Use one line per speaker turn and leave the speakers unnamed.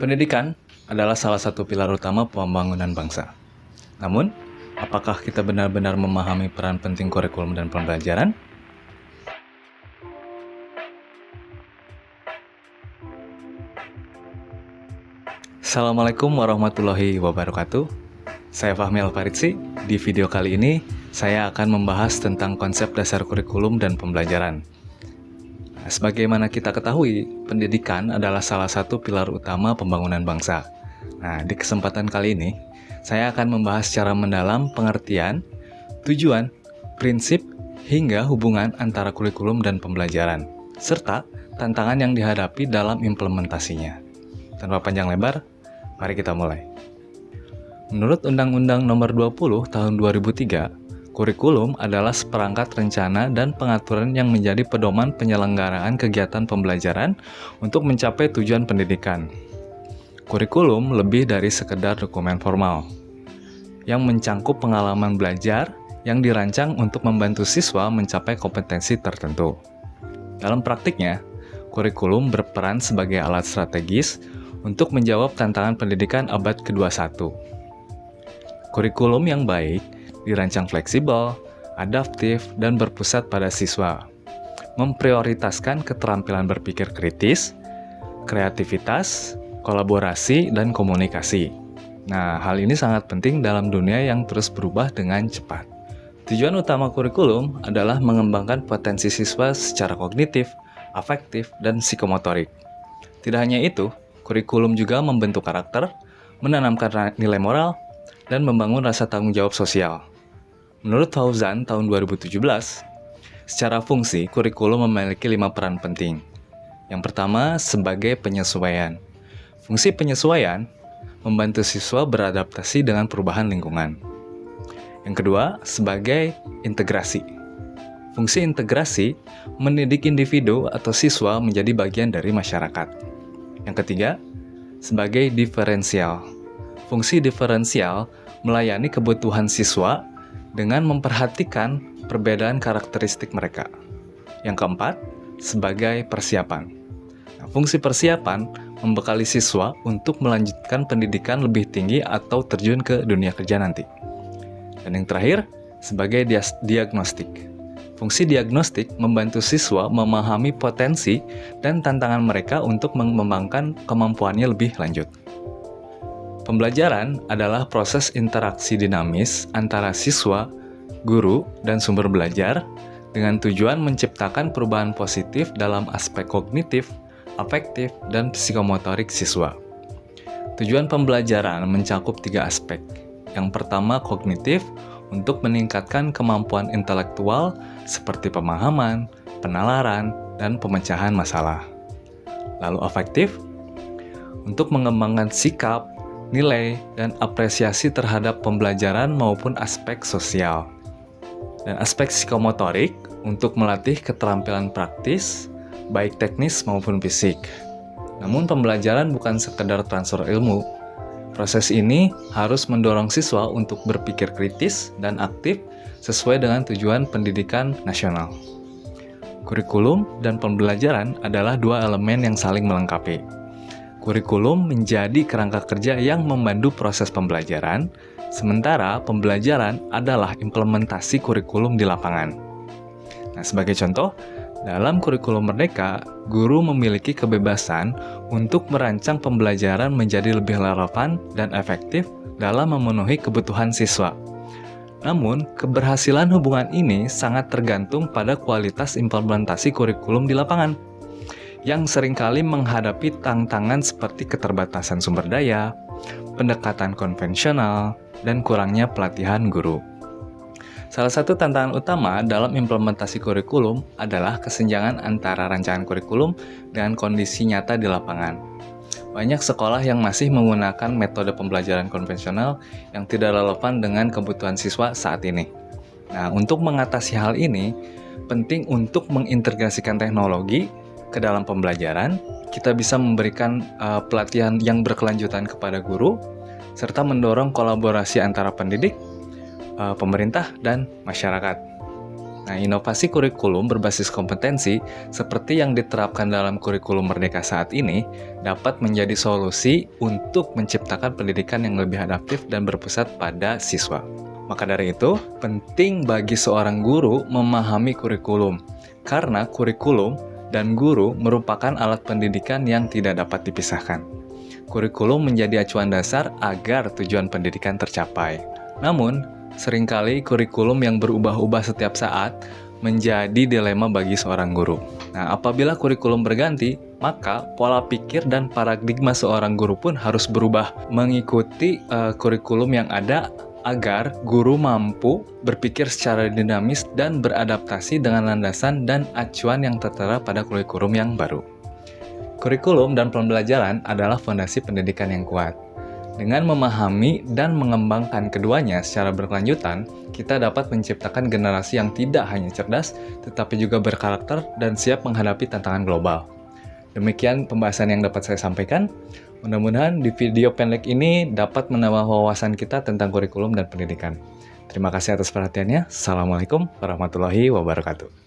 Pendidikan adalah salah satu pilar utama pembangunan bangsa. Namun, apakah kita benar-benar memahami peran penting kurikulum dan pembelajaran? Assalamualaikum warahmatullahi wabarakatuh. Saya Fahmi Alfaridzi. Di video kali ini, saya akan membahas tentang konsep dasar kurikulum dan pembelajaran. Sebagaimana kita ketahui, pendidikan adalah salah satu pilar utama pembangunan bangsa. Nah, di kesempatan kali ini, saya akan membahas secara mendalam pengertian, tujuan, prinsip, hingga hubungan antara kurikulum dan pembelajaran, serta tantangan yang dihadapi dalam implementasinya. Tanpa panjang lebar, mari kita mulai. Menurut Undang-Undang Nomor 20 Tahun 2003, kurikulum adalah seperangkat rencana dan pengaturan yang menjadi pedoman penyelenggaraan kegiatan pembelajaran untuk mencapai tujuan pendidikan. Kurikulum lebih dari sekedar dokumen formal, yang mencangkup pengalaman belajar yang dirancang untuk membantu siswa mencapai kompetensi tertentu. Dalam praktiknya, kurikulum berperan sebagai alat strategis untuk menjawab tantangan pendidikan abad ke-21. Kurikulum yang baik dirancang fleksibel, adaptif, dan berpusat pada siswa. Memprioritaskan keterampilan berpikir kritis, kreativitas, kolaborasi, dan komunikasi. Nah, hal ini sangat penting dalam dunia yang terus berubah dengan cepat. Tujuan utama kurikulum adalah mengembangkan potensi siswa secara kognitif, afektif, dan psikomotorik. Tidak hanya itu, kurikulum juga membentuk karakter, menanamkan nilai moral, dan membangun rasa tanggung jawab sosial. Menurut Fauzan tahun 2017, secara fungsi, kurikulum memiliki 5 peran penting. Yang pertama, sebagai penyesuaian. Fungsi penyesuaian membantu siswa beradaptasi dengan perubahan lingkungan. Yang kedua, sebagai integrasi. Fungsi integrasi mendidik individu atau siswa menjadi bagian dari masyarakat. Yang ketiga, sebagai diferensial. Fungsi diferensial melayani kebutuhan siswa dengan memperhatikan perbedaan karakteristik mereka. Yang keempat, sebagai persiapan. Nah, fungsi persiapan membekali siswa untuk melanjutkan pendidikan lebih tinggi atau terjun ke dunia kerja nanti. Dan yang terakhir, sebagai diagnostik. Fungsi diagnostik membantu siswa memahami potensi dan tantangan mereka untuk mengembangkan kemampuannya lebih lanjut. Pembelajaran adalah proses interaksi dinamis antara siswa, guru, dan sumber belajar dengan tujuan menciptakan perubahan positif dalam aspek kognitif, afektif, dan psikomotorik siswa. Tujuan pembelajaran mencakup 3 aspek. Yang pertama, kognitif, untuk meningkatkan kemampuan intelektual seperti pemahaman, penalaran, dan pemecahan masalah. Lalu afektif, untuk mengembangkan sikap, nilai, dan apresiasi terhadap pembelajaran maupun aspek sosial. Dan aspek psikomotorik untuk melatih keterampilan praktis, baik teknis maupun fisik. Namun pembelajaran bukan sekedar transfer ilmu. Proses ini harus mendorong siswa untuk berpikir kritis dan aktif sesuai dengan tujuan pendidikan nasional. Kurikulum dan pembelajaran adalah 2 elemen yang saling melengkapi. Kurikulum menjadi kerangka kerja yang memandu proses pembelajaran, sementara pembelajaran adalah implementasi kurikulum di lapangan. Nah, sebagai contoh, dalam kurikulum Merdeka, guru memiliki kebebasan untuk merancang pembelajaran menjadi lebih relevan dan efektif dalam memenuhi kebutuhan siswa. Namun, keberhasilan hubungan ini sangat tergantung pada kualitas implementasi kurikulum di lapangan, yang seringkali menghadapi tantangan seperti keterbatasan sumber daya, pendekatan konvensional, dan kurangnya pelatihan guru. Salah satu tantangan utama dalam implementasi kurikulum adalah kesenjangan antara rancangan kurikulum dengan kondisi nyata di lapangan. Banyak sekolah yang masih menggunakan metode pembelajaran konvensional yang tidak relevan dengan kebutuhan siswa saat ini. Nah, untuk mengatasi hal ini, penting untuk mengintegrasikan teknologi ke dalam pembelajaran. Kita bisa memberikan pelatihan yang berkelanjutan kepada guru, serta mendorong kolaborasi antara pendidik, pemerintah, dan masyarakat. Nah, inovasi kurikulum berbasis kompetensi seperti yang diterapkan dalam kurikulum Merdeka saat ini dapat menjadi solusi untuk menciptakan pendidikan yang lebih adaptif dan berpusat pada siswa. Maka dari itu, penting bagi seorang guru memahami kurikulum, karena kurikulum dan guru merupakan alat pendidikan yang tidak dapat dipisahkan. Kurikulum menjadi acuan dasar agar tujuan pendidikan tercapai. Namun, seringkali kurikulum yang berubah-ubah setiap saat menjadi dilema bagi seorang guru. Nah, apabila kurikulum berganti, maka pola pikir dan paradigma seorang guru pun harus berubah mengikuti kurikulum yang ada agar guru mampu berpikir secara dinamis dan beradaptasi dengan landasan dan acuan yang tertera pada kurikulum yang baru. Kurikulum dan pembelajaran adalah fondasi pendidikan yang kuat. Dengan memahami dan mengembangkan keduanya secara berkelanjutan, kita dapat menciptakan generasi yang tidak hanya cerdas, tetapi juga berkarakter dan siap menghadapi tantangan global. Demikian pembahasan yang dapat saya sampaikan. Mudah-mudahan di video pendek ini dapat menambah wawasan kita tentang kurikulum dan pendidikan. Terima kasih atas perhatiannya. Assalamualaikum warahmatullahi wabarakatuh.